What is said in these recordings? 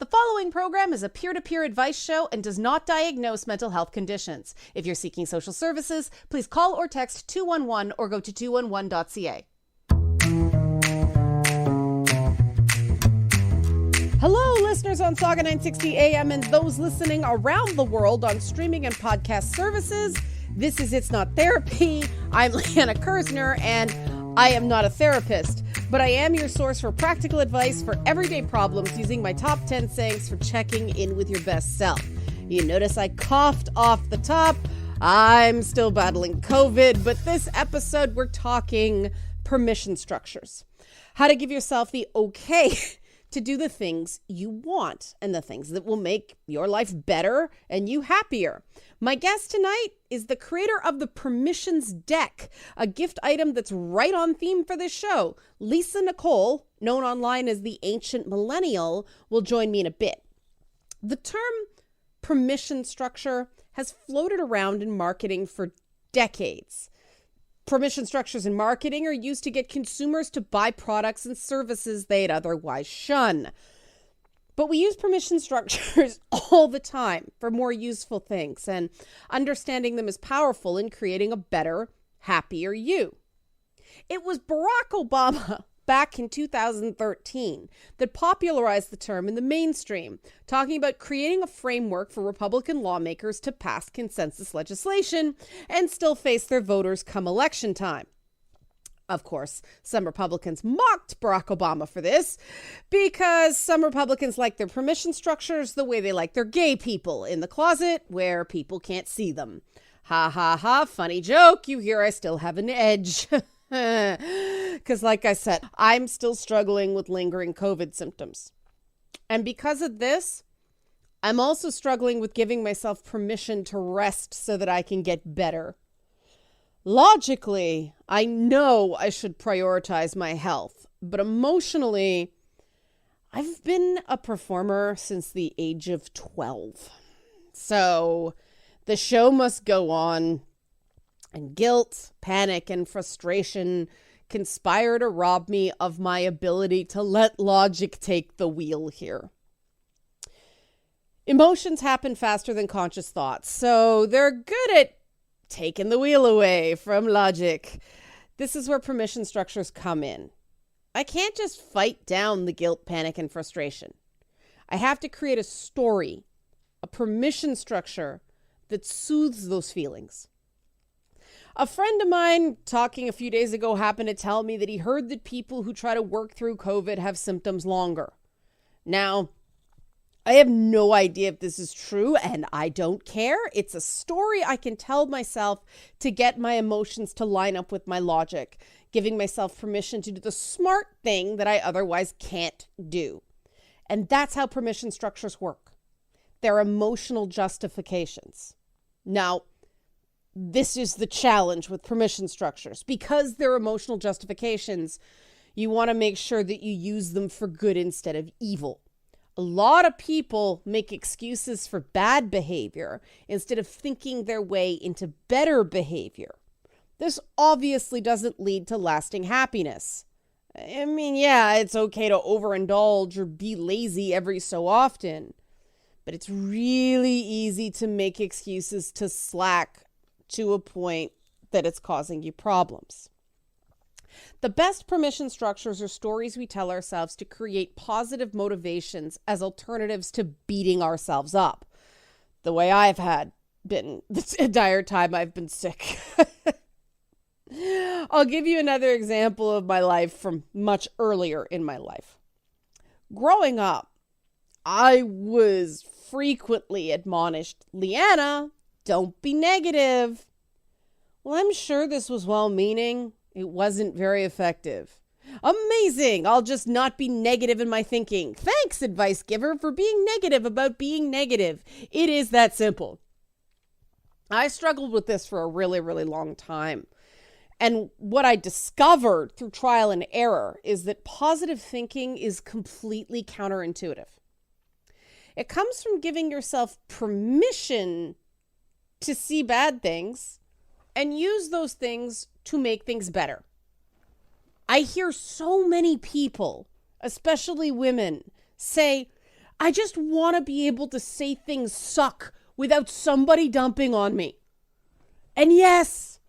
The following program is a peer-to-peer advice show and does not diagnose mental health conditions. If you're seeking social services, please call or text 211 or go to 211.ca. Hello, listeners on Saga 960 AM and those listening around the world on streaming and podcast services. This is It's Not Therapy. I'm Leanna Kersner, and I am not a therapist, but I am your source for practical advice for everyday problems using my top 10 sayings for checking in with your best self. You notice I coughed off the top. I'm still battling COVID, but this episode we're talking permission structures. How to give yourself the okay to do the things you want and the things that will make your life better and you happier. My guest tonight is the creator of the Permissions Deck, a gift item that's right on theme for this show. Lisa Nicole, known online as the Ancient Millennial, will join me in a bit. The term permission structure has floated around in marketing for decades. Permission structures in marketing are used to get consumers to buy products and services they'd otherwise shun. But we use permission structures all the time for more useful things, and understanding them is powerful in creating a better, happier you. It was Barack Obama back in 2013 that popularized the term in the mainstream, talking about creating a framework for Republican lawmakers to pass consensus legislation and still face their voters come election time. Of course, some Republicans mocked Barack Obama for this because some Republicans like their permission structures the way they like their gay people in the closet where people can't see them. Ha ha ha, funny joke. You hear I still have an edge. Because like I said, I'm still struggling with lingering COVID symptoms. And because of this, I'm also struggling with giving myself permission to rest so that I can get better. Logically, I know I should prioritize my health, but emotionally, I've been a performer since the age of 12. So the show must go on, and guilt, panic, and frustration conspire to rob me of my ability to let logic take the wheel here. Emotions happen faster than conscious thoughts, so they're good at taking the wheel away from logic. This is where permission structures come in. I can't just fight down the guilt, panic, and frustration. I have to create a story, a permission structure that soothes those feelings. A friend of mine talking a few days ago happened to tell me that he heard that people who try to work through COVID have symptoms longer. Now, I have no idea if this is true, and I don't care. It's a story I can tell myself to get my emotions to line up with my logic, giving myself permission to do the smart thing that I otherwise can't do. And that's how permission structures work. They're emotional justifications. Now, this is the challenge with permission structures. Because they're emotional justifications, you want to make sure that you use them for good instead of evil. A lot of people make excuses for bad behavior instead of thinking their way into better behavior. This obviously doesn't lead to lasting happiness. I mean, yeah, it's okay to overindulge or be lazy every so often, but it's really easy to make excuses to slack to a point that it's causing you problems. The best permission structures are stories we tell ourselves to create positive motivations as alternatives to beating ourselves up. The way I've been this entire time I've been sick. I'll give you another example of my life from much earlier in my life. Growing up, I was frequently admonished, Leanna, don't be negative. Well, I'm sure this was well-meaning. It wasn't very effective. Amazing. I'll just not be negative in my thinking. Thanks, advice giver, for being negative about being negative. It is that simple. I struggled with this for a really, really long time. And what I discovered through trial and error is that positive thinking is completely counterintuitive. It comes from giving yourself permission to see bad things and use those things to make things better. I hear so many people, especially women, say, I just want to be able to say things suck without somebody dumping on me. And yes,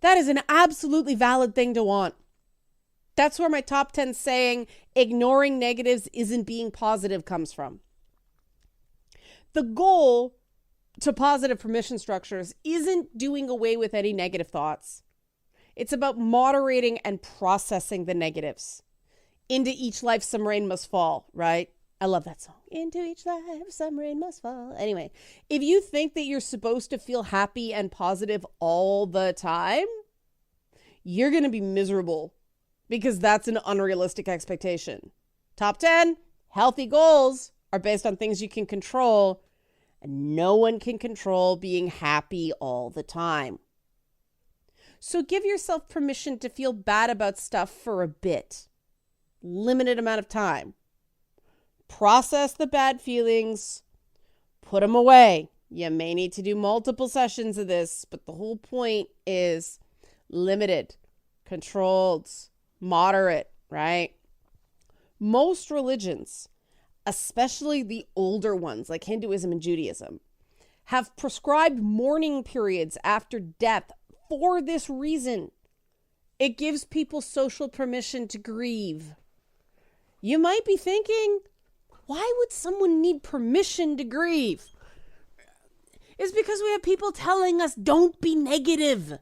that is an absolutely valid thing to want. That's where my top 10 saying, ignoring negatives isn't being positive, comes from. The goal to positive permission structures isn't doing away with any negative thoughts. It's about moderating and processing the negatives. Into each life some rain must fall, right? I love that song. Into each life some rain must fall. Anyway, if you think that you're supposed to feel happy and positive all the time, you're going to be miserable because that's an unrealistic expectation. Top 10, healthy goals are based on things you can control, and no one can control being happy all the time. So give yourself permission to feel bad about stuff for a bit. Limited amount of time. Process the bad feelings. Put them away. You may need to do multiple sessions of this, but the whole point is limited, controlled, moderate, right? Most religions, especially the older ones like Hinduism and Judaism, have prescribed mourning periods after death for this reason. It gives people social permission to grieve. You might be thinking, why would someone need permission to grieve? It's because we have people telling us don't be negative.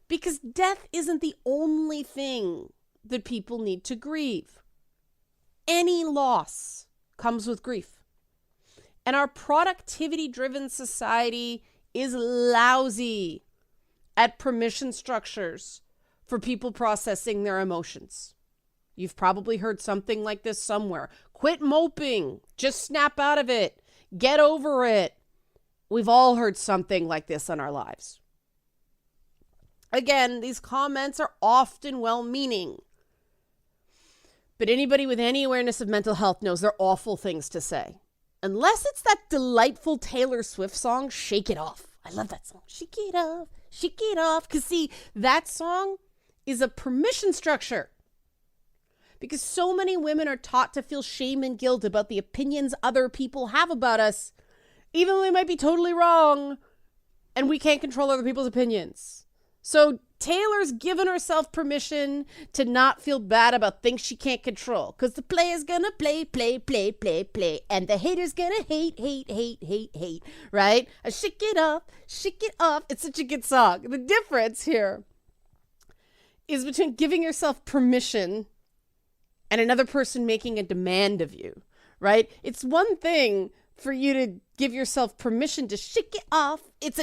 Because death isn't the only thing that people need to grieve. Any loss comes with grief. And our productivity-driven society is lousy at permission structures for people processing their emotions. You've probably heard something like this somewhere. Quit moping. Just snap out of it. Get over it. We've all heard something like this in our lives. Again, these comments are often well-meaning. But anybody with any awareness of mental health knows they're awful things to say. Unless it's that delightful Taylor Swift song, Shake It Off. I love that song. Shake it off, shake it off. Because see, that song is a permission structure. Because so many women are taught to feel shame and guilt about the opinions other people have about us, even though they might be totally wrong, and we can't control other people's opinions. So Taylor's given herself permission to not feel bad about things she can't control. Because the player's gonna play, and the hater's gonna hate, right? Shake it off, shake it off. It's such a good song. The difference here is between giving yourself permission and another person making a demand of you, right? It's one thing for you to give yourself permission to shake it off. It's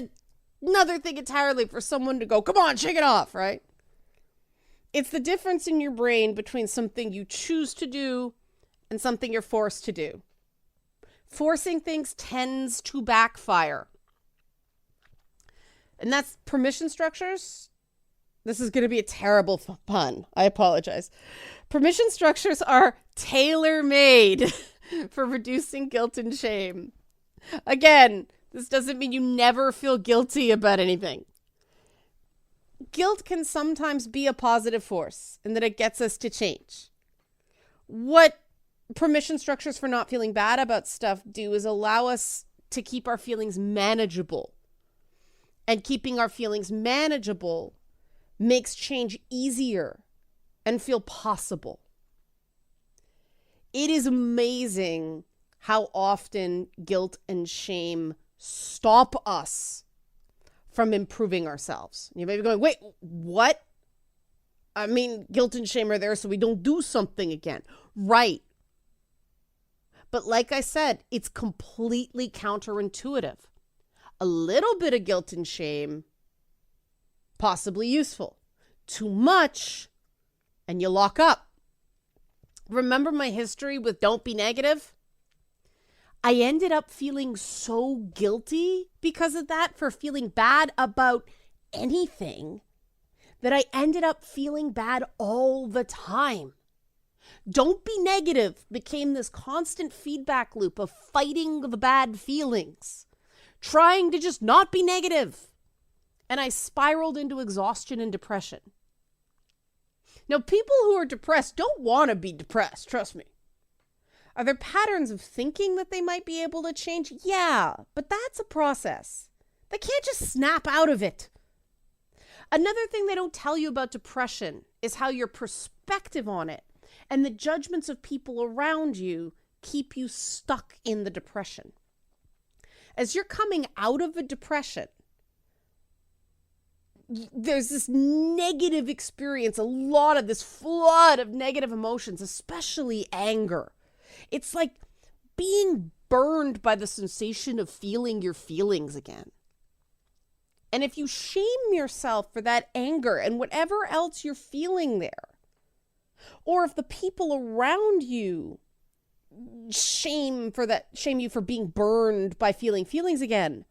another thing entirely for someone to go, come on, shake it off, right? It's the difference in your brain between something you choose to do and something you're forced to do. Forcing things tends to backfire. And that's permission structures. This is going to be a terrible pun. I apologize. Permission structures are tailor-made for reducing guilt and shame. Again, this doesn't mean you never feel guilty about anything. Guilt can sometimes be a positive force in that it gets us to change. What permission structures for not feeling bad about stuff do is allow us to keep our feelings manageable. And keeping our feelings manageable makes change easier and feel possible. It is amazing how often guilt and shame stop us from improving ourselves. You may be going, wait, what? I mean, guilt and shame are there so we don't do something again. Right. But like I said, it's completely counterintuitive. A little bit of guilt and shame, possibly useful. Too much, and you lock up. Remember my history with don't be negative? I ended up feeling so guilty because of that, for feeling bad about anything, that I ended up feeling bad all the time. Don't be negative became this constant feedback loop of fighting the bad feelings, trying to just not be negative. And I spiraled into exhaustion and depression. Now, people who are depressed don't want to be depressed, trust me. Are there patterns of thinking that they might be able to change? Yeah, but that's a process. They can't just snap out of it. Another thing they don't tell you about depression is how your perspective on it and the judgments of people around you keep you stuck in the depression. As you're coming out of a depression, there's this negative experience, a lot of this flood of negative emotions, especially anger. It's like being burned by the sensation of feeling your feelings again. And if you shame yourself for that anger and whatever else you're feeling there, or if the people around you shame you for being burned by feeling feelings again,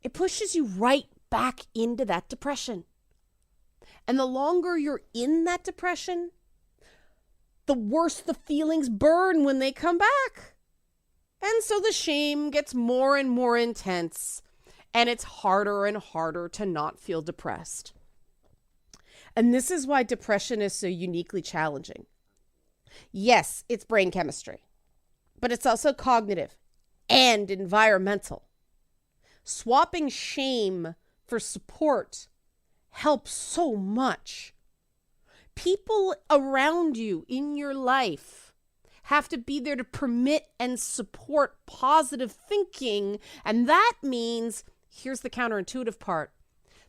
it pushes you right back into that depression. And the longer you're in that depression, the worse the feelings burn when they come back. And so the shame gets more and more intense, and it's harder and harder to not feel depressed. And this is why depression is so uniquely challenging. Yes, it's brain chemistry, but it's also cognitive and environmental. Swapping shame for support helps so much. People around you in your life have to be there to permit and support positive thinking. And that means, here's the counterintuitive part,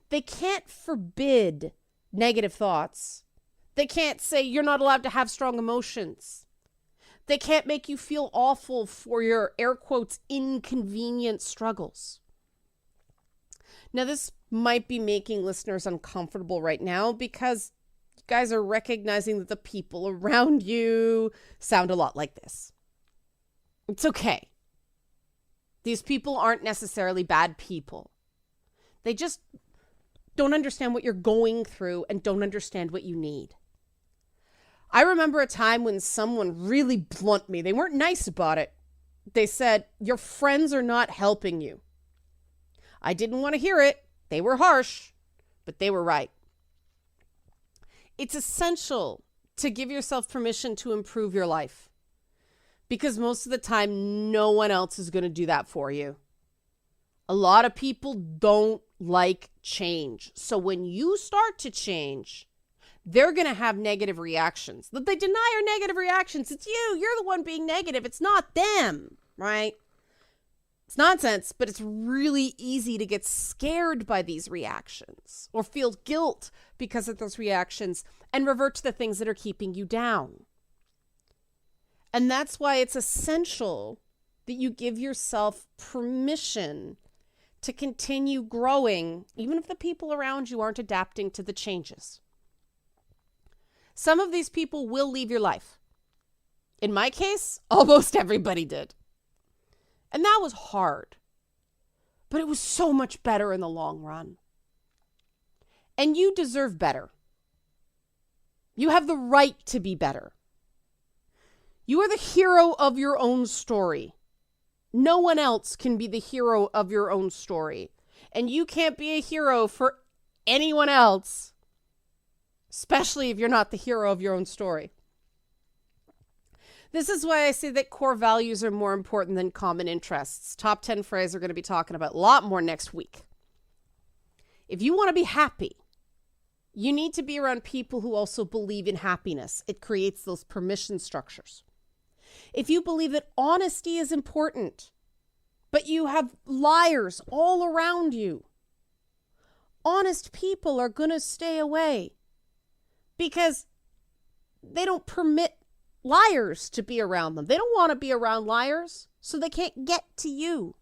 they can't forbid negative thoughts. They can't say you're not allowed to have strong emotions. They can't make you feel awful for your, air quotes, inconvenient struggles. Now, this might be making listeners uncomfortable right now because you guys are recognizing that the people around you sound a lot like this. It's okay. These people aren't necessarily bad people. They just don't understand what you're going through and don't understand what you need. I remember a time when someone really blunt me. They weren't nice about it. They said, "Your friends are not helping you." I didn't want to hear it. They were harsh, but they were right. It's essential to give yourself permission to improve your life because most of the time, no one else is going to do that for you. A lot of people don't like change. So when you start to change, they're going to have negative reactions. That they deny are negative reactions. It's you. You're the one being negative. It's not them, right? It's nonsense, but it's really easy to get scared by these reactions or feel guilt because of those reactions and revert to the things that are keeping you down. And that's why it's essential that you give yourself permission to continue growing, even if the people around you aren't adapting to the changes. Some of these people will leave your life. In my case, almost everybody did. And that was hard, but it was so much better in the long run. And you deserve better. You have the right to be better. You are the hero of your own story. No one else can be the hero of your own story. And you can't be a hero for anyone else, especially if you're not the hero of your own story. This is why I say that core values are more important than common interests. Top 10 phrases we're going to be talking about a lot more next week. If you want to be happy, you need to be around people who also believe in happiness. It creates those permission structures. If you believe that honesty is important, but you have liars all around you, honest people are going to stay away because they don't permit liars to be around them. They don't want to be around liars, so they can't get to you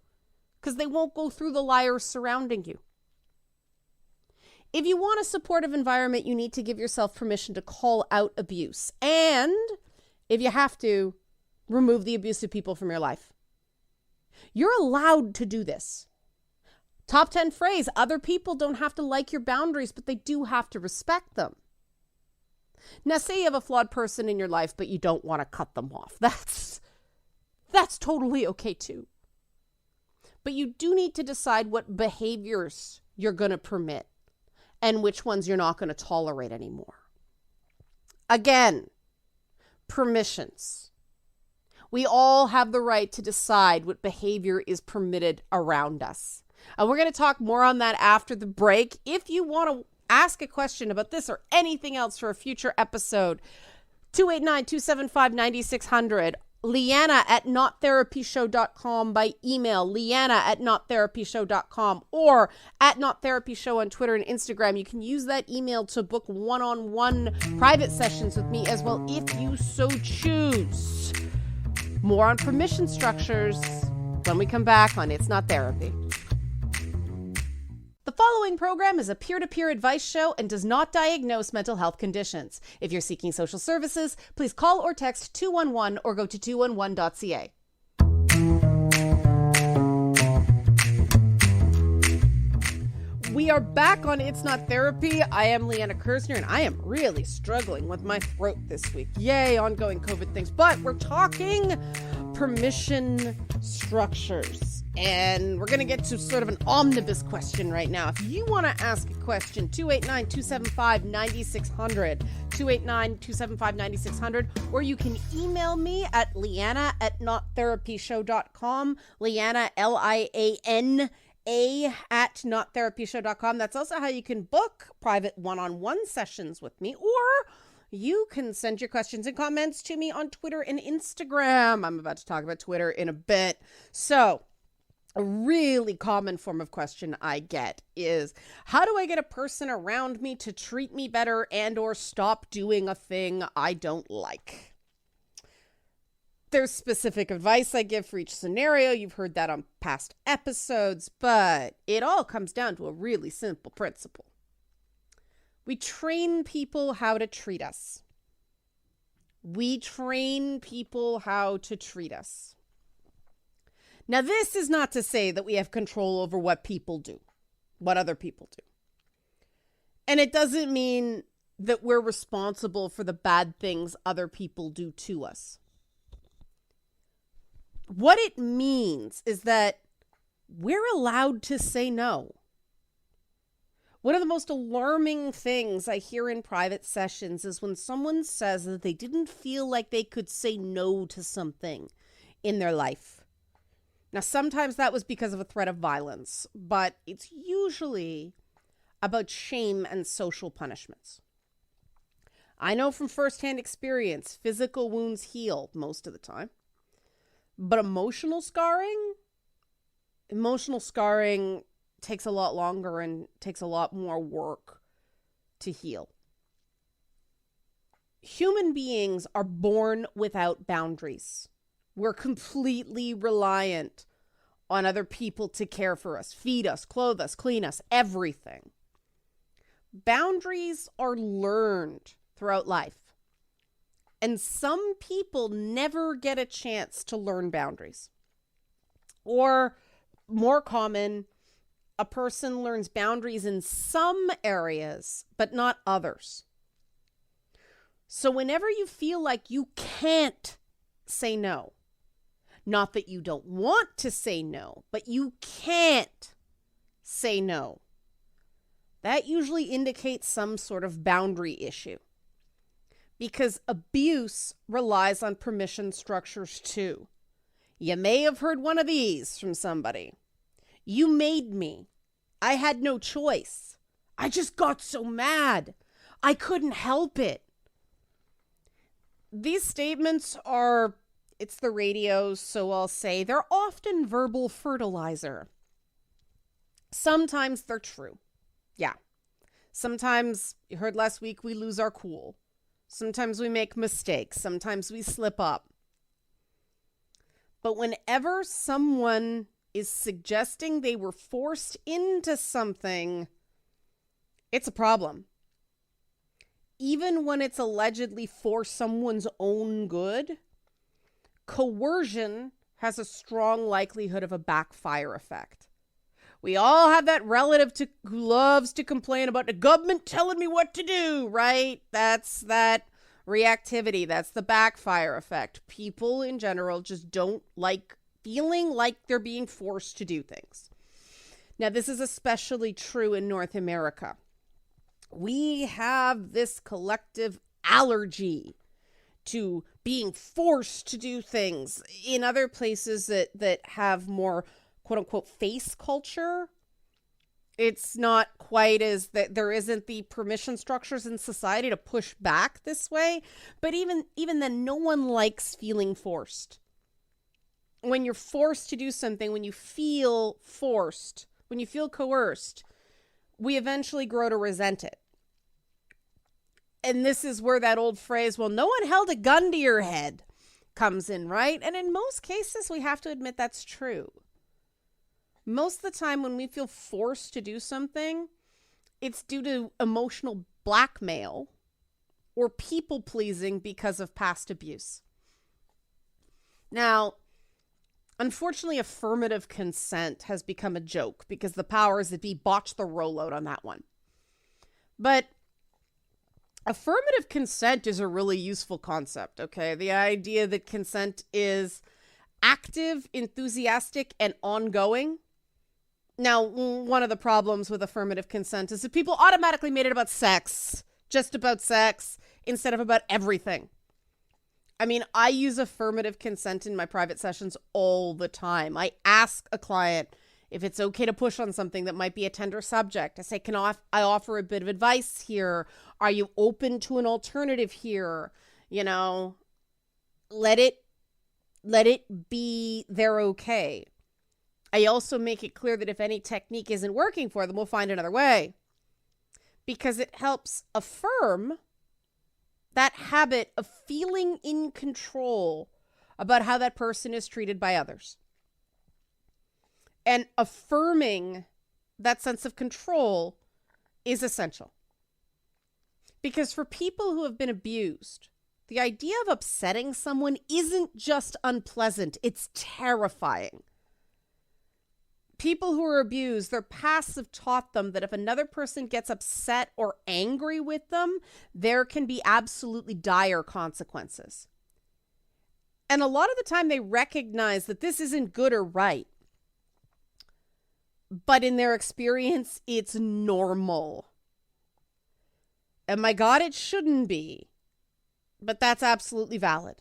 because they won't go through the liars surrounding you. If you want a supportive environment, you need to give yourself permission to call out abuse. And if you have to, remove the abusive people from your life. You're allowed to do this. Top 10 phrase, other people don't have to like your boundaries, but they do have to respect them. Now, say you have a flawed person in your life, but you don't want to cut them off. That's totally okay too. But you do need to decide what behaviors you're going to permit and which ones you're not going to tolerate anymore. Again, permissions. We all have the right to decide what behavior is permitted around us. And we're going to talk more on that after the break. If you want to ask a question about this or anything else for a future episode, 289-275-9600. Leanna at nottherapyshow.com by email, Leanna at nottherapyshow.com, or at nottherapyshow on Twitter and Instagram. You can use that email to book one-on-one private sessions with me as well if you so choose. More on permission structures when we come back on It's Not Therapy. The following program is a peer-to-peer advice show and does not diagnose mental health conditions. If you're seeking social services, please call or text 211 or go to 211.ca. We are back on It's Not Therapy. I am Leanna Kersner, and I am really struggling with my throat this week. Yay, ongoing COVID things. But we're talking permission structures. And we're going to get to sort of an omnibus question right now. If you want to ask a question, 289-275-9600, 289-275-9600, or you can email me at Leanna at nottherapyshow.com, Leanna, Liana, at nottherapyshow.com. That's also how you can book private one-on-one sessions with me, or you can send your questions and comments to me on Twitter and Instagram. I'm about to talk about Twitter in a bit. So, a really common form of question I get is, how do I get a person around me to treat me better and or stop doing a thing I don't like? There's specific advice I give for each scenario. You've heard that on past episodes, but it all comes down to a really simple principle. We train people how to treat us. We train people how to treat us. Now, this is not to say that we have control over what people do, what other people do. And it doesn't mean that we're responsible for the bad things other people do to us. What it means is that we're allowed to say no. One of the most alarming things I hear in private sessions is when someone says that they didn't feel like they could say no to something in their life. Now, sometimes that was because of a threat of violence, but it's usually about shame and social punishments. I know from firsthand experience, physical wounds heal most of the time, but emotional scarring takes a lot longer and takes a lot more work to heal. Human beings are born without boundaries. We're completely reliant on other people to care for us, feed us, clothe us, clean us, everything. Boundaries are learned throughout life. And some people never get a chance to learn boundaries. Or, more common, a person learns boundaries in some areas, but not others. So whenever you feel like you can't say no, not that you don't want to say no, but you can't say no, that usually indicates some sort of boundary issue. Because abuse relies on permission structures too. You may have heard one of these from somebody. You made me. I had no choice. I just got so mad. I couldn't help it. These statements are, it's the radio, so I'll say, they're often verbal fertilizer. Sometimes they're true. Yeah. Sometimes, you heard last week, we lose our cool. Sometimes we make mistakes. Sometimes we slip up. But whenever someone is suggesting they were forced into something, it's a problem. Even when it's allegedly for someone's own good, coercion has a strong likelihood of a backfire effect. We all have that relative who loves to complain about the government telling me what to do, right? That's that reactivity. That's the backfire effect. People in general just don't like feeling like they're being forced to do things. Now, this is especially true in North America. We have this collective allergy to being forced to do things. In other places that have more quote unquote face culture, it's not quite as that there isn't the permission structures in society to push back this way. But even then, no one likes feeling forced. When you're forced to do something, when you feel forced, when you feel coerced, we eventually grow to resent it. And this is where that old phrase, well, no one held a gun to your head, comes in, right? And in most cases, we have to admit that's true. Most of the time when we feel forced to do something, it's due to emotional blackmail or people pleasing because of past abuse. Now, unfortunately, affirmative consent has become a joke because the powers that be botched the rollout on that one. But affirmative consent is a really useful concept, okay? The idea that consent is active, enthusiastic, and ongoing. Now, one of the problems with affirmative consent is that people automatically made it about sex, just about sex, instead of about everything. I mean, I use affirmative consent in my private sessions all the time. I ask a client if it's okay to push on something that might be a tender subject. I say, I offer a bit of advice here? Are you open to an alternative here? You know, let it be they're okay. I also make it clear that if any technique isn't working for them, we'll find another way. Because it helps affirm that habit of feeling in control about how that person is treated by others. And affirming that sense of control is essential. Because for people who have been abused, the idea of upsetting someone isn't just unpleasant, it's terrifying. People who are abused, their pasts have taught them that if another person gets upset or angry with them, there can be absolutely dire consequences. And a lot of the time they recognize that this isn't good or right. But in their experience, it's normal. And my God, it shouldn't be. But that's absolutely valid.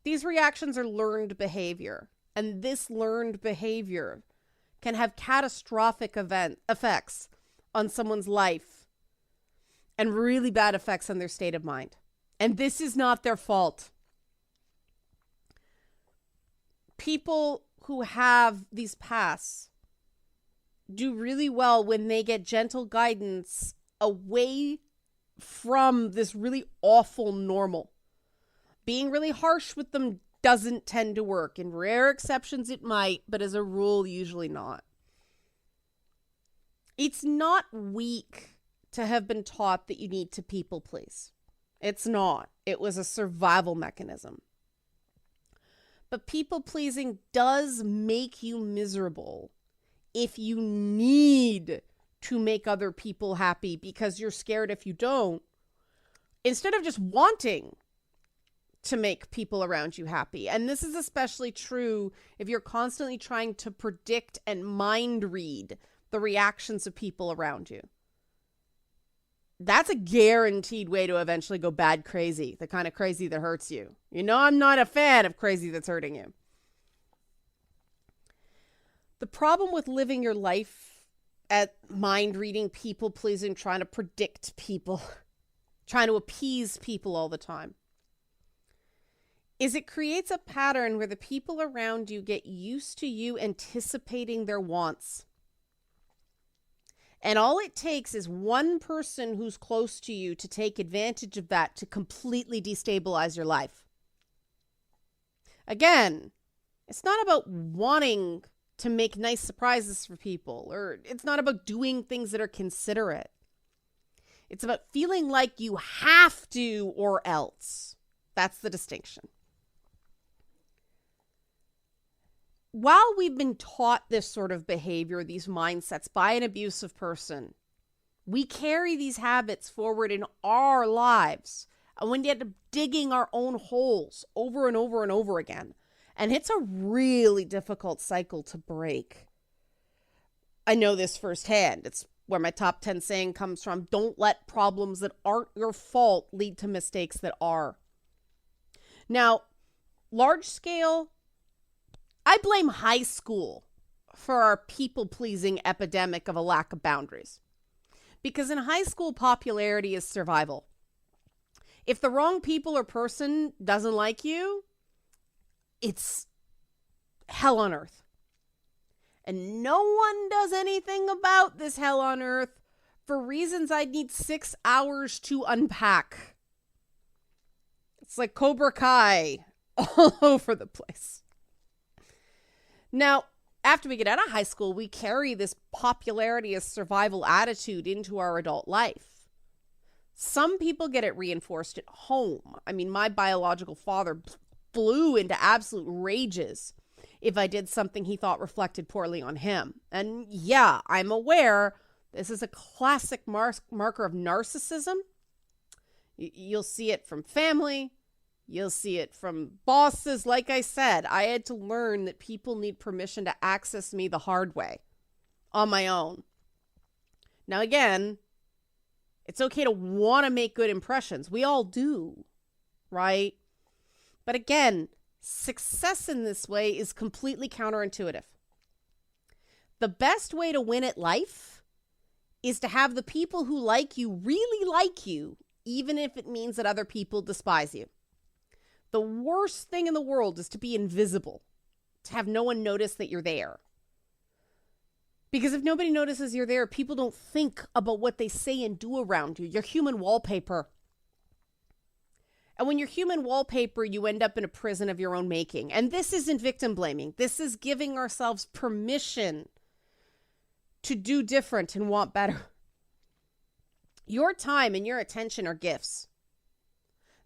These reactions are learned behavior. And this learned behavior can have catastrophic effects on someone's life and really bad effects on their state of mind. And this is not their fault. People who have these pasts do really well when they get gentle guidance away from this really awful normal. Being really harsh with them doesn't tend to work. In rare exceptions, it might, but as a rule, usually not. It's not weak to have been taught that you need to people please. It's not. It was a survival mechanism. But people pleasing does make you miserable if you need to make other people happy because you're scared if you don't, instead of just wanting to make people around you happy. And this is especially true if you're constantly trying to predict and mind read the reactions of people around you. That's a guaranteed way to eventually go bad crazy, the kind of crazy that hurts you. You know, I'm not a fan of crazy that's hurting you. The problem with living your life at mind reading, people pleasing, trying to predict people, trying to appease people all the time, is it creates a pattern where the people around you get used to you anticipating their wants. And all it takes is one person who's close to you to take advantage of that to completely destabilize your life. Again, it's not about wanting to make nice surprises for people, or it's not about doing things that are considerate. It's about feeling like you have to or else. That's the distinction. While we've been taught this sort of behavior, these mindsets by an abusive person, we carry these habits forward in our lives. And we end up digging our own holes over and over and over again. And it's a really difficult cycle to break. I know this firsthand. It's where my top 10 saying comes from. Don't let problems that aren't your fault lead to mistakes that are. Now, large scale, I blame high school for our people-pleasing epidemic of a lack of boundaries. Because in high school, popularity is survival. If the wrong people or person doesn't like you, it's hell on earth. And no one does anything about this hell on earth for reasons I'd need 6 hours to unpack. It's like Cobra Kai all over the place. Now, after we get out of high school, we carry this popularity as survival attitude into our adult life. Some people get it reinforced at home. I mean, my biological father flew into absolute rages if I did something he thought reflected poorly on him. And yeah, I'm aware this is a classic marker of narcissism. You'll see it from family. You'll see it from bosses. Like I said, I had to learn that people need permission to access me the hard way on my own. Now, again, it's okay to want to make good impressions. We all do, right? But again, success in this way is completely counterintuitive. The best way to win at life is to have the people who like you really like you, even if it means that other people despise you. The worst thing in the world is to be invisible, to have no one notice that you're there. Because if nobody notices you're there, people don't think about what they say and do around you. You're human wallpaper. And when you're human wallpaper, you end up in a prison of your own making. And this isn't victim blaming. This is giving ourselves permission to do different and want better. Your time and your attention are gifts.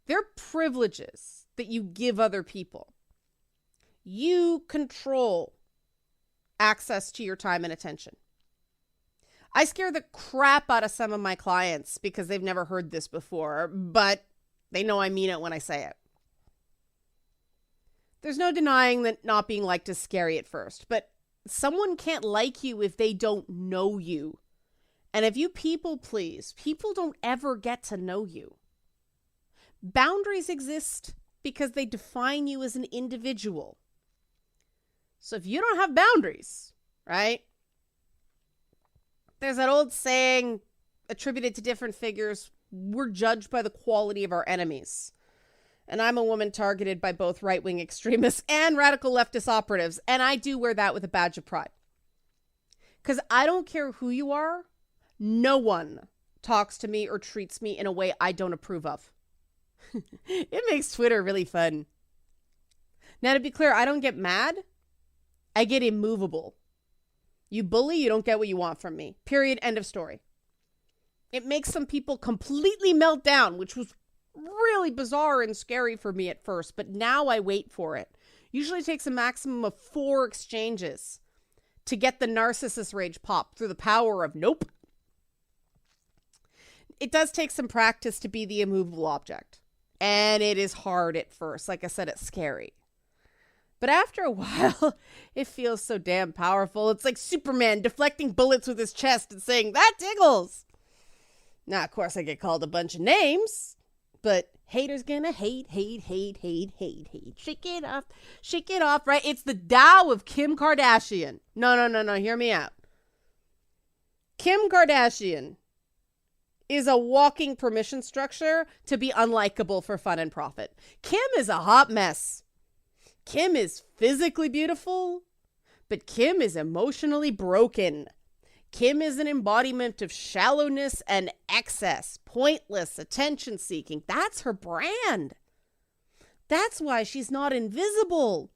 They're privileges that you give other people. You control access to your time and attention. I scare the crap out of some of my clients because they've never heard this before, but they know I mean it when I say it. There's no denying that not being liked is scary at first, but someone can't like you if they don't know you. And if you people please, people don't ever get to know you. Boundaries exist because they define you as an individual. So if you don't have boundaries, right? There's that old saying attributed to different figures, we're judged by the quality of our enemies. And I'm a woman targeted by both right-wing extremists and radical leftist operatives. And I do wear that with a badge of pride. Because I don't care who you are. No one talks to me or treats me in a way I don't approve of. It makes Twitter really fun. Now, to be clear, I don't get mad. I get immovable. You bully, you don't get what you want from me. Period. End of story. It makes some people completely melt down, which was really bizarre and scary for me at first, but now I wait for it. Usually takes a maximum of 4 exchanges to get the narcissist rage pop through the power of nope. It does take some practice to be the immovable object. And it is hard at first. Like I said, it's scary. But after a while, it feels so damn powerful. It's like Superman deflecting bullets with his chest and saying, that tickles. Now, of course, I get called a bunch of names. But haters gonna hate. Shake it off, right? It's the Tao of Kim Kardashian. No, hear me out. Kim Kardashian is a walking permission structure to be unlikable for fun and profit. Kim is a hot mess. Kim is physically beautiful, but Kim is emotionally broken. Kim is an embodiment of shallowness and excess, pointless attention seeking. That's her brand. That's why she's not invisible.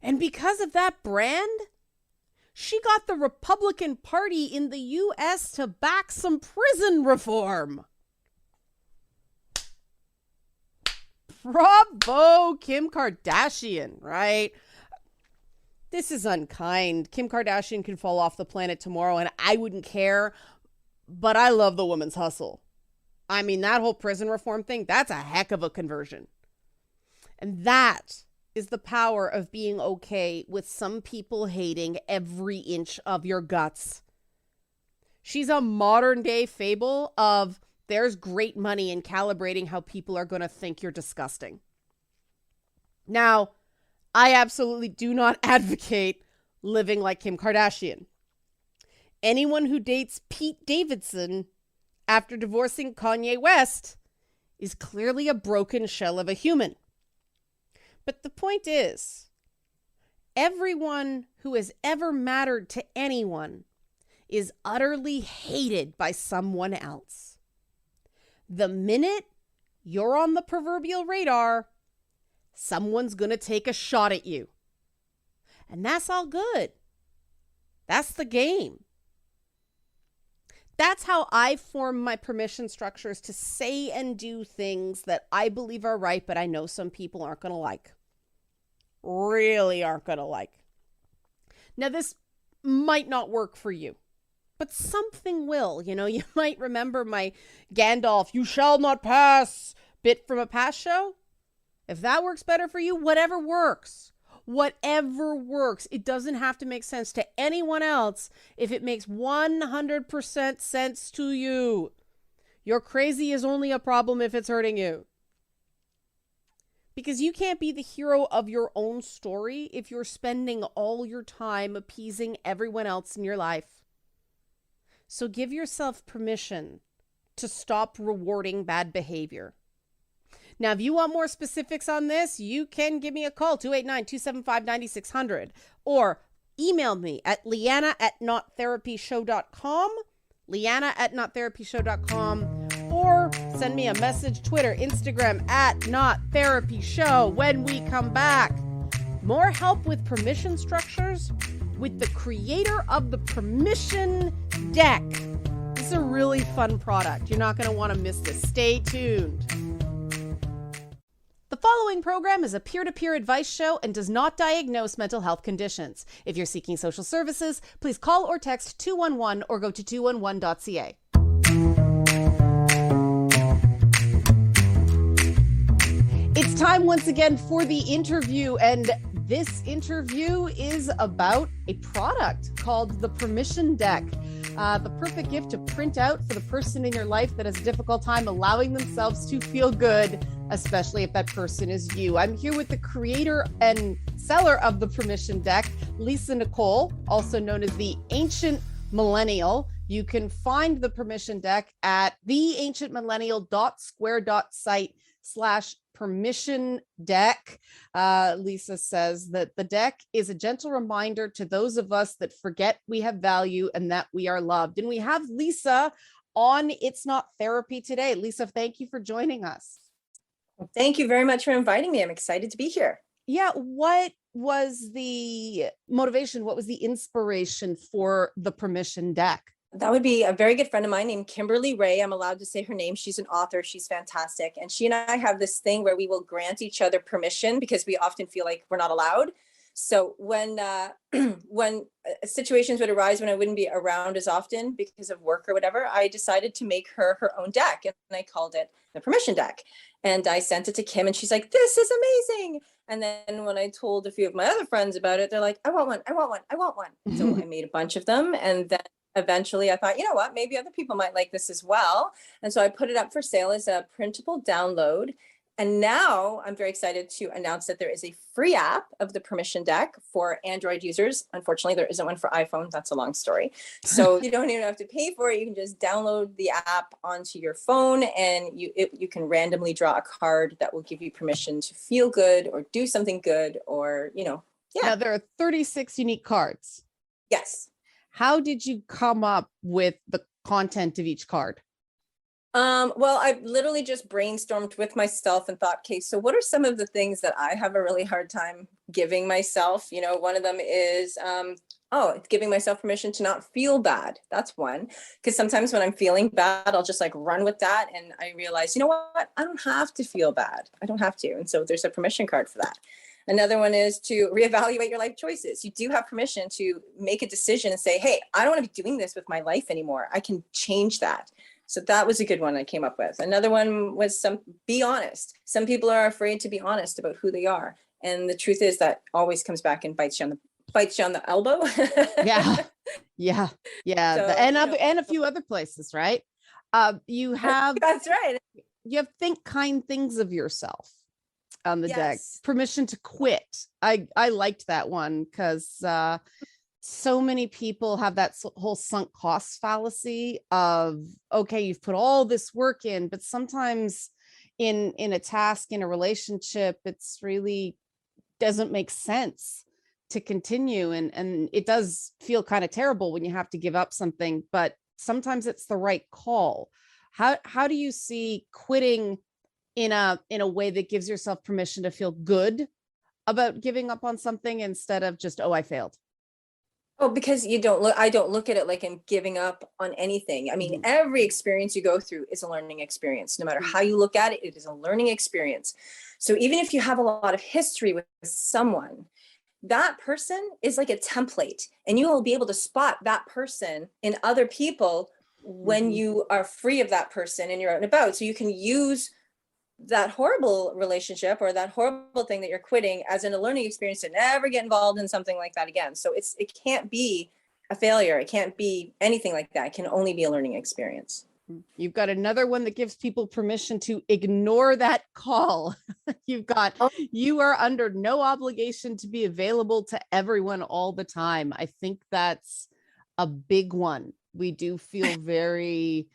And because of that brand, she got the Republican Party in the U.S. to back some prison reform. Bravo, Kim Kardashian, right? This is unkind. Kim Kardashian can fall off the planet tomorrow and I wouldn't care, but I love the woman's hustle. I mean, that whole prison reform thing, that's a heck of a conversion. And that is the power of being okay with some people hating every inch of your guts. She's a modern day fable of there's great money in calibrating how people are going to think you're disgusting. Now, I absolutely do not advocate living like Kim Kardashian. Anyone who dates Pete Davidson after divorcing Kanye West is clearly a broken shell of a human. But the point is, everyone who has ever mattered to anyone is utterly hated by someone else. The minute you're on the proverbial radar, someone's going to take a shot at you. And that's all good. That's the game. That's how I form my permission structures to say and do things that I believe are right, but I know some people aren't going to like. Really aren't going to like. Now, this might not work for you, but something will. You know, you might remember my Gandalf, "You shall not pass" bit from a past show. If that works better for you, whatever works. Whatever works. It doesn't have to make sense to anyone else if it makes 100% sense to you. Your crazy is only a problem if it's hurting you. Because you can't be the hero of your own story if you're spending all your time appeasing everyone else in your life. So give yourself permission to stop rewarding bad behavior. Now, if you want more specifics on this, you can give me a call, 289-275-9600, or email me at leanna@nottherapyshow.com, leanna@nottherapyshow.com, or send me a message, Twitter, Instagram, @nottherapyshow. When we come back, more help with permission structures with the creator of the Permission Deck. This is a really fun product. You're not going to want to miss this. Stay tuned. The following program is a peer-to-peer advice show and does not diagnose mental health conditions. If you're seeking social services, please call or text 211 or go to 211.ca. It's time once again for the interview, and this interview is about a product called the Permission Deck. The perfect gift to print out for the person in your life that has a difficult time allowing themselves to feel good, especially if that person is you. I'm here with the creator and seller of the Permission Deck, Lisa Nicole, also known as the Ancient Millennial. You can find the Permission Deck at theancientmillennial.square.site/permission deck. Lisa says that the deck is a gentle reminder to those of us that forget we have value and that we are loved. And we have Lisa on It's Not Therapy today. Lisa, thank you for joining us. Thank you very much for inviting me. I'm excited to be here. Yeah. What was the motivation? What was the inspiration for the Permission Deck? That would be a very good friend of mine named Kimberly Ray. I'm allowed to say her name. She's an author. She's fantastic. And she and I have this thing where we will grant each other permission because we often feel like we're not allowed. So when situations would arise when I wouldn't be around as often because of work or whatever, I decided to make her own deck, and I called it the Permission Deck. And I sent it to Kim, and she's like, "This is amazing." And then when I told a few of my other friends about it, they're like, "I want one, I want one, I want one." So I made a bunch of them, and then eventually I thought, you know what, maybe other people might like this as well. And so I put it up for sale as a printable download. And now I'm very excited to announce that there is a free app of the Permission Deck for Android users. Unfortunately, there isn't one for iPhone. That's a long story. So you don't even have to pay for it. You can just download the app onto your phone, and you can randomly draw a card that will give you permission to feel good or do something good, or, yeah. Now, there are 36 unique cards. Yes. How did you come up with the content of each card? Well, I literally just brainstormed with myself and thought, okay, so what are some of the things that I have a really hard time giving myself? One of them is, giving myself permission to not feel bad. That's one. Because sometimes when I'm feeling bad, I'll just run with that. And I realize, you know what? I don't have to feel bad. I don't have to. And so there's a permission card for that. Another one is to reevaluate your life choices. You do have permission to make a decision and say, hey, I don't want to be doing this with my life anymore. I can change that. So that was a good one I came up with. Another one was be honest. Some people are afraid to be honest about who they are. And the truth is that always comes back and bites you on the elbow. Yeah. So, and a few other places, right? You have That's right. think kind things of yourself on the deck. Yes. Permission to quit. I liked that one because so many people have that whole sunk cost fallacy of, okay, you've put all this work in, but sometimes in a task, in a relationship, it's really doesn't make sense to continue. And it does feel kind of terrible when you have to give up something, but sometimes it's the right call. How do you see quitting in a way that gives yourself permission to feel good about giving up on something instead of just, oh, I failed? Oh, because I don't look at it like I'm giving up on anything. I mean, Mhm. every experience you go through is a learning experience. No matter how you look at it, it is a learning experience. So even if you have a lot of history with someone, that person is like a template, and you will be able to spot that person in other people when Mhm. you are free of that person and you're out and about. So you can use that horrible relationship or that horrible thing that you're quitting as in a learning experience to never get involved in something like that again. So it can't be a failure. It can't be anything like that. It can only be a learning experience. You've got another one that gives people permission to ignore that call. You've got, Oh, you are under no obligation to be available to everyone all the time. I think that's a big one. We do feel very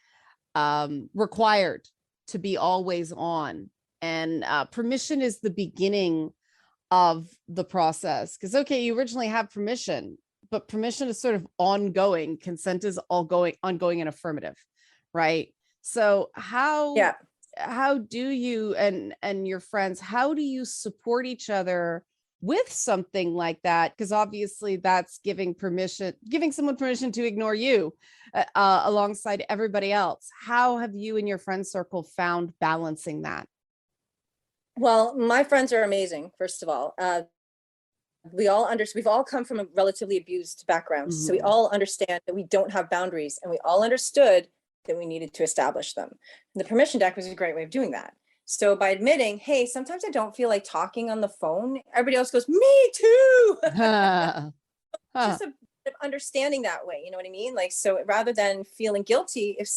required to be always on. And permission is the beginning of the process. Because, okay, you originally have permission, but permission is sort of ongoing. Consent is ongoing and affirmative, right? So yeah. how do you and your friends, how do you support each other with something like that? Because obviously that's giving someone permission to ignore you alongside everybody else. How have you and your friend circle found balancing that? Well, my friends are amazing. First of all, we've all come from a relatively abused backgrounds, so we Mhm. all understand that we don't have boundaries, and we all understood that we needed to establish them. And the permission deck was a great way of doing that. So by admitting, hey, sometimes I don't feel like talking on the phone, everybody else goes, me too. Huh. Just a bit of understanding that way, you know what I mean? Like, so rather than feeling guilty, if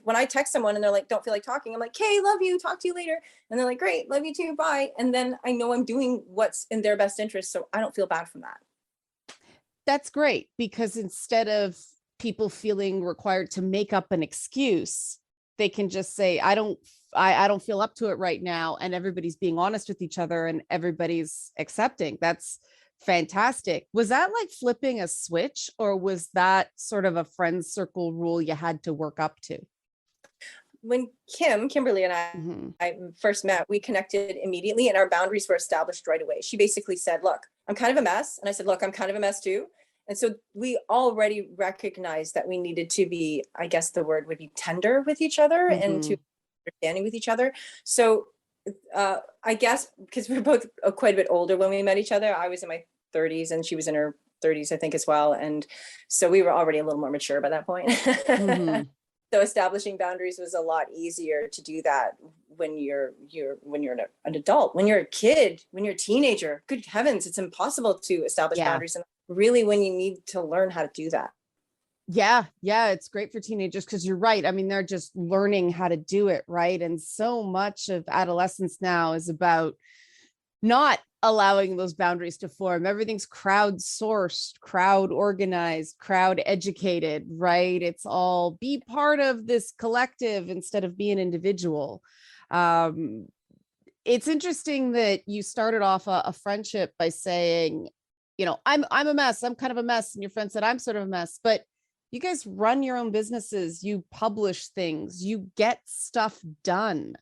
when I text someone and they're like, don't feel like talking, I'm like, hey, love you, talk to you later. And they're like, great, love you too, bye. And then I know I'm doing what's in their best interest, so I don't feel bad from that. That's great, because instead of people feeling required to make up an excuse, they can just say, I don't feel up to it right now, and everybody's being honest with each other and everybody's accepting. That's fantastic. Was that like flipping a switch, or was that sort of a friend circle rule you had to work up to? When Kimberly and Mhm. I first met, we connected immediately and our boundaries were established right away. She basically said, look, I'm kind of a mess. And I said, look, I'm kind of a mess too. And so we already recognized that we needed to be, I guess the word would be tender with each other and to Mhm. understanding with each other. So I guess because we were both quite a bit older when we met each other, I was in my 30s and she was in her 30s, I think, as well. And so we were already a little more mature by that point. Mhm. So establishing boundaries was a lot easier to do that when you're an adult. When you're a kid, when you're a teenager, good heavens, it's impossible to establish Yeah. boundaries, and really when you need to learn how to do that. Yeah, it's great for teenagers because you're right. I mean, they're just learning how to do it, right? And so much of adolescence now is about not allowing those boundaries to form. Everything's crowdsourced, crowd organized, crowd educated, right? It's all be part of this collective instead of be an individual. Um, it's interesting that you started off a friendship by saying, I'm a mess. I'm kind of a mess. And your friend said, I'm sort of a mess. But you guys run your own businesses, you publish things, you get stuff done.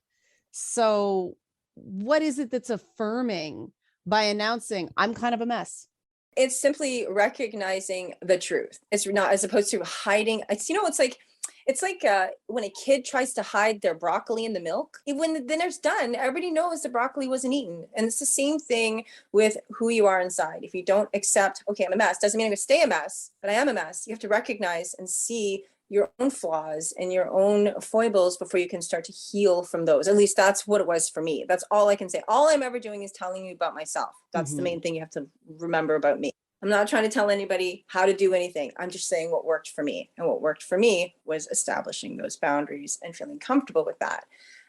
So what is it that's affirming by announcing I'm kind of a mess? It's simply recognizing the truth. It's not, as opposed to hiding. It's like when a kid tries to hide their broccoli in the milk. When the dinner's done, everybody knows the broccoli wasn't eaten. And it's the same thing with who you are inside. If you don't accept, okay, I'm a mess, doesn't mean I'm gonna stay a mess, but I am a mess. You have to recognize and see your own flaws and your own foibles before you can start to heal from those. At least that's what it was for me. That's all I can say. All I'm ever doing is telling you about myself. That's the Mhm. main thing you have to remember about me. I'm not trying to tell anybody how to do anything. I'm just saying what worked for me. And what worked for me was establishing those boundaries and feeling comfortable with that.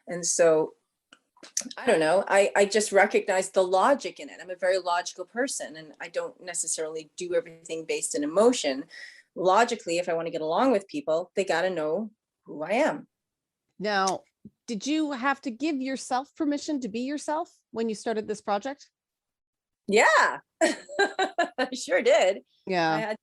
And so I don't know, I just recognize the logic in it. I'm a very logical person, and I don't necessarily do everything based in emotion. Logically, if I want to get along with people, they got to know who I am. Now, did you have to give yourself permission to be yourself when you started this project? Yeah, I sure did. I Yeah. had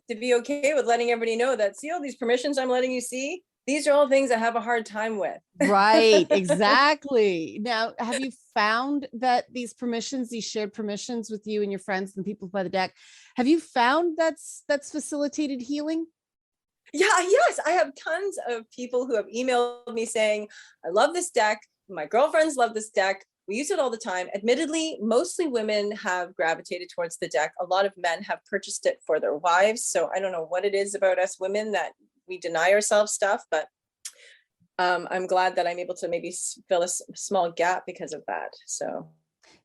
to be okay with letting everybody know that, see all these permissions I'm letting you see? These are all things I have a hard time with. Right, exactly. Now, have you found that these permissions, these shared permissions with you and your friends and people by the deck, have you found that's facilitated healing? Yeah, yes, I have tons of people who have emailed me saying, I love this deck. My girlfriends love this deck. We use it all the time. Admittedly, mostly women have gravitated towards the deck. A lot of men have purchased it for their wives. So I don't know what it is about us women that we deny ourselves stuff, but I'm glad that I'm able to maybe fill a small gap because of that. So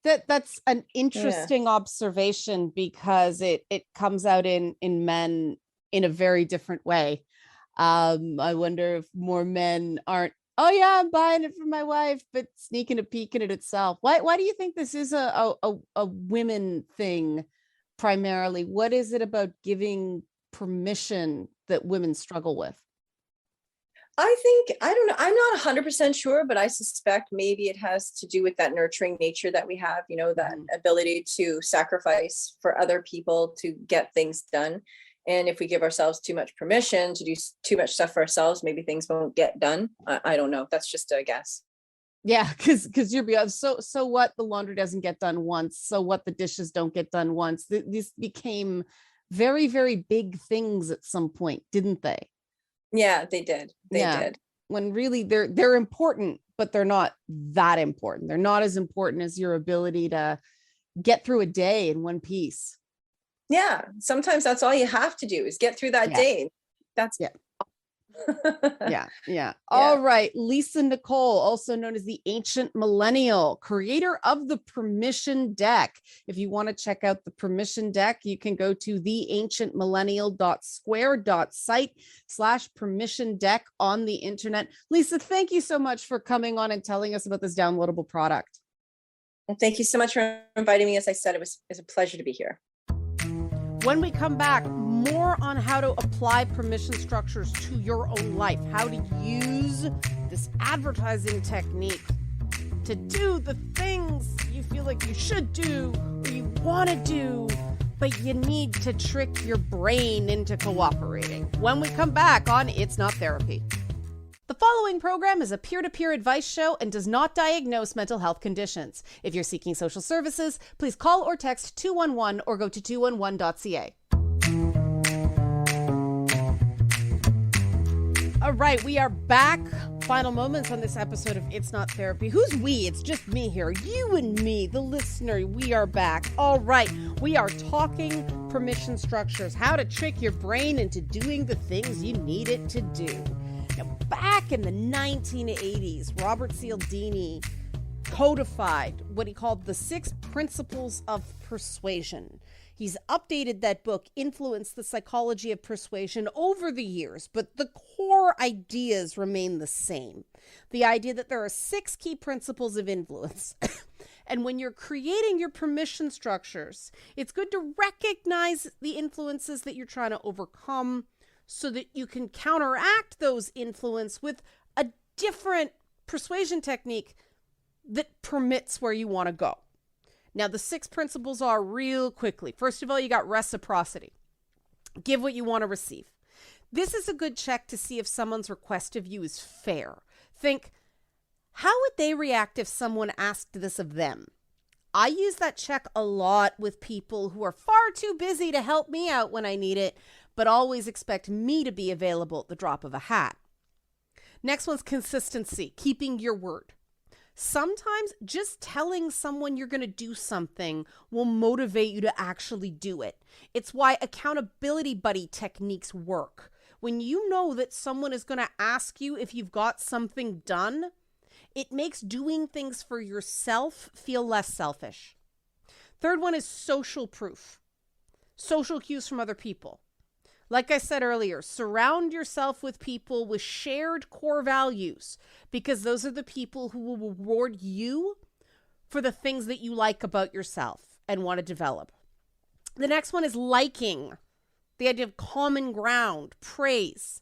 That's an interesting observation, because it comes out in men in a very different way. I wonder if more men aren't, oh yeah, I'm buying it for my wife, but sneaking a peek at it itself. Why do you think this is a women thing primarily? What is it about giving permission that women struggle with? I think, I don't know, I'm not 100% sure, but I suspect maybe it has to do with that nurturing nature that we have, you know, that ability to sacrifice for other people to get things done. And if we give ourselves too much permission to do too much stuff for ourselves, maybe things won't get done. I don't know. That's just a guess. Yeah, because you're beyond. So what? The laundry doesn't get done once. So what? The dishes don't get done once. These became very, very big things at some point, didn't they? Yeah, they did. They did. When really they're important, but they're not that important. They're not as important as your ability to get through a day in one piece. Yeah, sometimes that's all you have to do is get through that day. That's yeah. All right, Lisa Nicole, also known as the Ancient Millennial, creator of the Permission Deck. If you want to check out the Permission Deck, you can go to theancientmillennial.square.site/permission deck on the internet. Lisa, thank you so much for coming on and telling us about this downloadable product. Well, thank you so much for inviting me. As I said, it's a pleasure to be here. When we come back, more on how to apply permission structures to your own life, how to use this advertising technique to do the things you feel like you should do or you want to do, but you need to trick your brain into cooperating. When we come back on It's Not Therapy. The following program is a peer-to-peer advice show and does not diagnose mental health conditions. If you're seeking social services, please call or text 211 or go to 211.ca. All right, we are back. Final moments on this episode of It's Not Therapy. Who's we? It's just me here. You and me, the listener. We are back. All right, we are talking permission structures, how to trick your brain into doing the things you need it to do. Now, back in the 1980s, Robert Cialdini codified what he called the 6 principles of persuasion. He's updated that book, Influence the Psychology of Persuasion, over the years, but the core ideas remain the same. The idea that there are 6 key principles of influence. And when you're creating your permission structures, it's good to recognize the influences that you're trying to overcome so that you can counteract those influences with a different persuasion technique that permits where you want to go. Now, the 6 principles are real quickly. First of all, you got reciprocity. Give what you want to receive. This is a good check to see if someone's request of you is fair. Think, how would they react if someone asked this of them? I use that check a lot with people who are far too busy to help me out when I need it, but always expect me to be available at the drop of a hat. Next one's consistency, keeping your word. Sometimes just telling someone you're going to do something will motivate you to actually do it. It's why accountability buddy techniques work. When you know that someone is going to ask you if you've got something done, it makes doing things for yourself feel less selfish. Third one is social proof. social cues from other people. Like I said earlier, surround yourself with people with shared core values, because those are the people who will reward you for the things that you like about yourself and want to develop. The next one is liking. The idea of common ground, praise.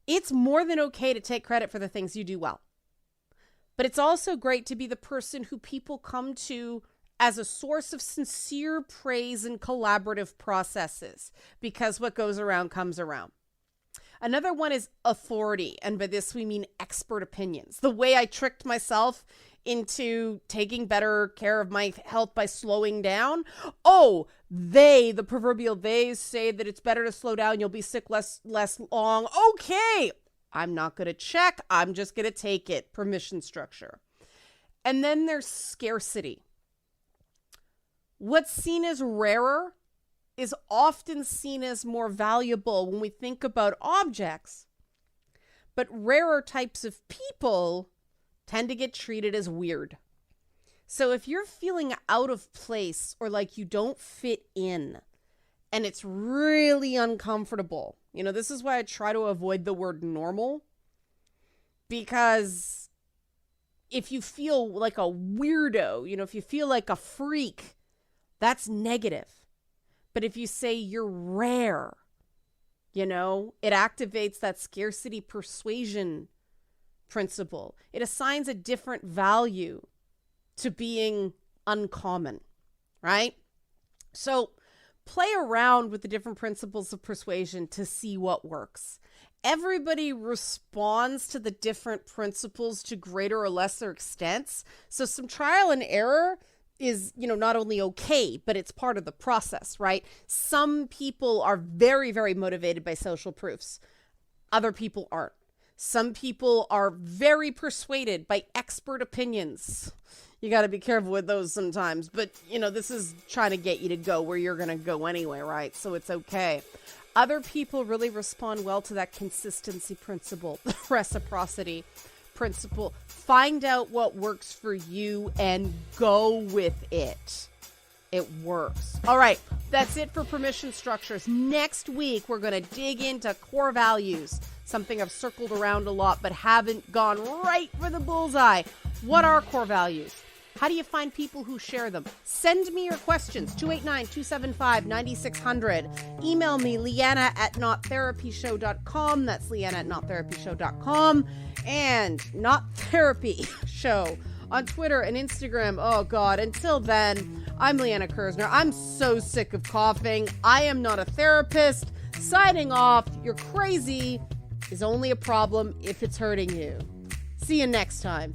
It's more than okay to take credit for the things you do well. But it's also great to be the person who people come to as a source of sincere praise and collaborative processes, because what goes around comes around. Another one is authority, and by this we mean expert opinions. The way I tricked myself into taking better care of my health by slowing down. Oh, the proverbial they say that it's better to slow down, you'll be sick less long. Okay, I'm not going to check, I'm just going to take it. Permission structure. And then there's scarcity. What's seen as rarer is often seen as more valuable when we think about objects. But rarer types of people tend to get treated as weird. So if you're feeling out of place or like you don't fit in and it's really uncomfortable, this is why I try to avoid the word normal, because if you feel like a weirdo, if you feel like a freak, that's negative. But if you say you're rare, it activates that scarcity persuasion principle. It assigns a different value to being uncommon, right? So play around with the different principles of persuasion to see what works. Everybody responds to the different principles to greater or lesser extents. So some trial and error is, not only okay, but it's part of the process, right? Some people are very, very motivated by social proofs. Other people aren't. Some people are very persuaded by expert opinions. You got to be careful with those sometimes. But, this is trying to get you to go where you're going to go anyway, right? So it's okay. Other people really respond well to that consistency principle, the reciprocity principle. Find out what works for you and go with it. It works. All right, that's it for permission structures. Next week, we're going to dig into core values, something I've circled around a lot but haven't gone right for the bullseye. What are core values? How do you find people who share them? Send me your questions, 289-275-9600. Email me, Leanna@nottherapyshow.com. That's Leanna@nottherapyshow.com. And Not Therapy Show on Twitter and Instagram. Oh, God. Until then, I'm Leanna Kersner. I'm so sick of coughing. I am not a therapist. Signing off. You're crazy is only a problem if it's hurting you. See you next time.